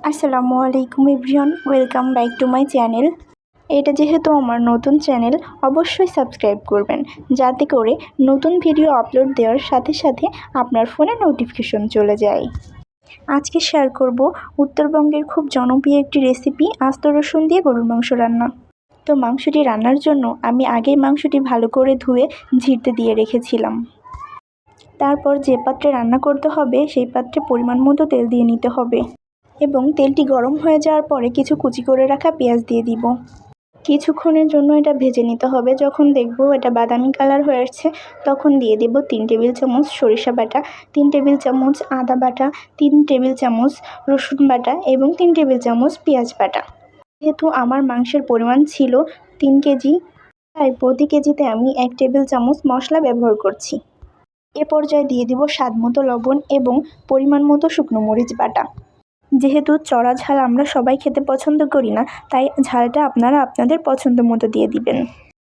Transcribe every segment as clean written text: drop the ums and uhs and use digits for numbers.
আসসালামু আলাইকুম everyone, welcome back to my channel. এটা যেহেতু আমার নতুন চ্যানেল, অবশ্যই সাবস্ক্রাইব করবেন যাতে করে নতুন ভিডিও আপলোড দেওয়ার সাথে সাথে আপনার ফোনে নোটিফিকেশন চলে যায়। আজকে শেয়ার করব উত্তরবঙ্গের খুব জনপ্রিয় একটি রেসিপি, আস্ত রসুন দিয়ে গরুর মাংস রান্না। তো মাংসটি রান্নার জন্য আমি আগেই মাংসটি ভালো করে ধুয়ে ঝিরতে দিয়ে রেখেছিলাম। তারপর যে পাত্রে রান্না করতে হবে সেই পাত্রে পরিমাণ মতো তেল দিয়ে নিতে হবে এবং তেলটি গরম হয়ে যাওয়ার পরে কিছু কুচি করে রাখা পেঁয়াজ দিয়ে দিব। কিছুক্ষণের জন্য এটা ভেজে নিতে হবে। যখন দেখব এটা বাদামি কালার হয়ে আসছে তখন দিয়ে দেব 3 টেবিল চামচ সরিষা বাটা, 3 টেবিল চামচ আদা বাটা, 3 টেবিল চামচ রসুন বাটা এবং 3 টেবিল চামচ পেঁয়াজ বাটা। যেহেতু আমার মাংসের পরিমাণ ছিল 3 কেজি, তাই প্রতি কেজিতে আমি 1 টেবিল চামচ মশলা ব্যবহার করছি। এ পর্যায়ে দিয়ে দিব স্বাদ মতো লবণ এবং পরিমাণ মতো শুকনো মরিচ বাটা। যেহেতু চড়া ঝাল আমরা সবাই খেতে পছন্দ করি না, তাই ঝালটা আপনারা আপনাদের পছন্দ মতো দিয়ে দিবেন।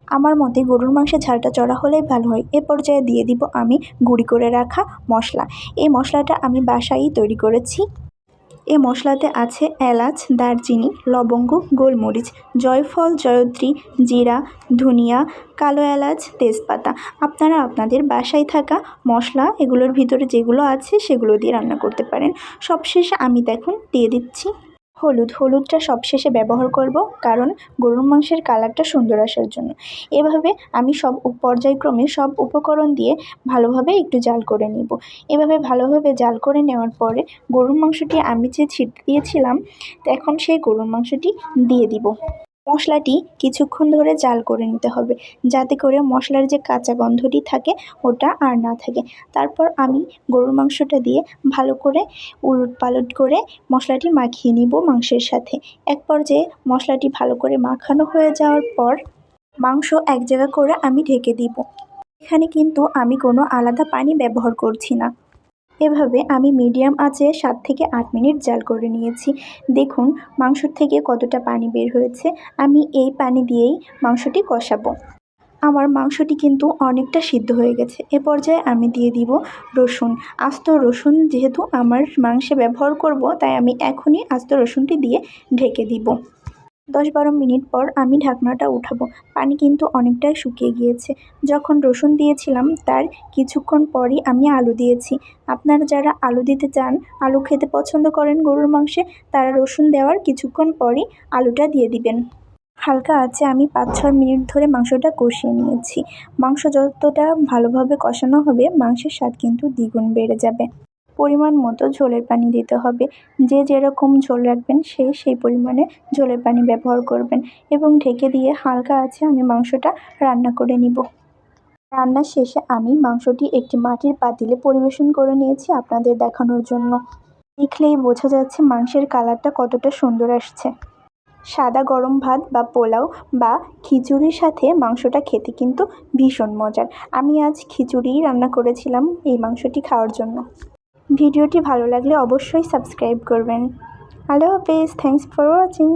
আমার মতে গরুর মাংসের ঝালটা চড়া হলেই ভালো হয়। এ পর্যায়ে দিয়ে দিব আমি গুঁড়ি করে রাখা মশলা। এই মশলাটা আমি বাসায়ই তৈরি করেছি। এই মশলাতে আছে এলাচ, দারচিনি, লবঙ্গ, গোলমরিচ, জয়ফল, জয়ত্রী, জিরা, ধনিয়া, কালো এলাচ, তেজপাতা। আপনারা আপনাদের বাসায় থাকা মশলা এগুলোর ভিতরে যেগুলো আছে সেগুলো দিয়ে রান্না করতে পারেন। সবশেষে আমি দেখুন দিয়ে দিচ্ছি হলুদটা সবশেষে ব্যবহার করব, কারণ গরুর মাংসের কালারটা সুন্দর আসার জন্য। এভাবে আমি সব পর্যায়ক্রমে সব উপকরণ দিয়ে ভালোভাবে একটু জাল করে নিব। এভাবে ভালোভাবে জাল করে নেওয়ার পরে গরুর মাংসটি আমি যে ছিটতে দিয়েছিলাম, এখন সেই গরুর মাংসটি দিয়ে দিব। মশলাটি কিছুক্ষণ ধরে জাল করে নিতে হবে যাতে করে মশলার যে কাঁচা গন্ধটি থাকে ওটা আর না থাকে। তারপর আমি গরুর মাংসটা দিয়ে ভালো করে উলটপালট করে মশলাটি মাখিয়ে নিব মাংসের সাথে। এক পর্যায়ে মশলাটি ভালো করে মাখানো হয়ে যাওয়ার পর মাংস এক জায়গা করে আমি ঢেকে দিব। এখানে কিন্তু আমি কোনো আলাদা পানি ব্যবহার করছি না। এভাবে আমি মিডিয়াম আঁচে 7 থেকে 8 মিনিট জাল করে নিয়েছি। দেখুন মাংসর থেকে কতটা পানি বের হয়েছে। আমি এই পানি দিয়েই মাংসটি কষাবো। আমার মাংসটি কিন্তু অনেকটা সিদ্ধ হয়ে গেছে। এ পর্যায়ে আমি দিয়ে দিব রসুন, আস্ত রসুন। যেহেতু আমার মাংসে ব্যবহার করব, তাই আমি এখনই আস্ত রসুনটি দিয়ে ঢেকে দিব। 10-12 মিনিট পর আমি ঢাকনাটা উঠাবো। পানি কিন্তু অনেকটাই শুকিয়ে গিয়েছে। যখন রসুন দিয়েছিলাম তার কিছুক্ষণ পরই আমি আলু দিয়েছি। আপনারা যারা আলু দিতে চান, আলু খেতে পছন্দ করেন গরুর মাংসে, তারা রসুন দেওয়ার কিছুক্ষণ পরই আলুটা দিয়ে দিবেন। হালকা আঁচে আমি 5-6 মিনিট ধরে মাংসটা কষিয়ে নিয়েছি। মাংস যতটা ভালোভাবে কষানো হবে মাংসের স্বাদ কিন্তু দ্বিগুণ বেড়ে যাবে। পরিমাণ মতো ঝোলের পানি দিতে হবে। যে যেরকম ঝোল রাখবেন সেই পরিমাণে ঝোলের পানি ব্যবহার করবেন এবং ঢেকে দিয়ে হালকা আঁচে আমি মাংসটা রান্না করে নিব। রান্নার শেষে আমি মাংসটি একটি মাটির পাতিলে পরিবেশন করে নিয়েছি আপনাদের দেখানোর জন্য। দেখলেই বোঝা যাচ্ছে মাংসের কালারটা কতটা সুন্দর আসছে। সাদা গরম ভাত বা পোলাও বা খিচুড়ির সাথে মাংসটা খেতে কিন্তু ভীষণ মজার। আমি আজ খিচুড়িই রান্না করেছিলাম এই মাংসটি খাওয়ার জন্য। ভিডিওটি ভালো লাগলে অবশ্যই সাবস্ক্রাইব করবেন। আল্লাহ হাফেজ, থ্যাংকস ফর ওয়াচিং।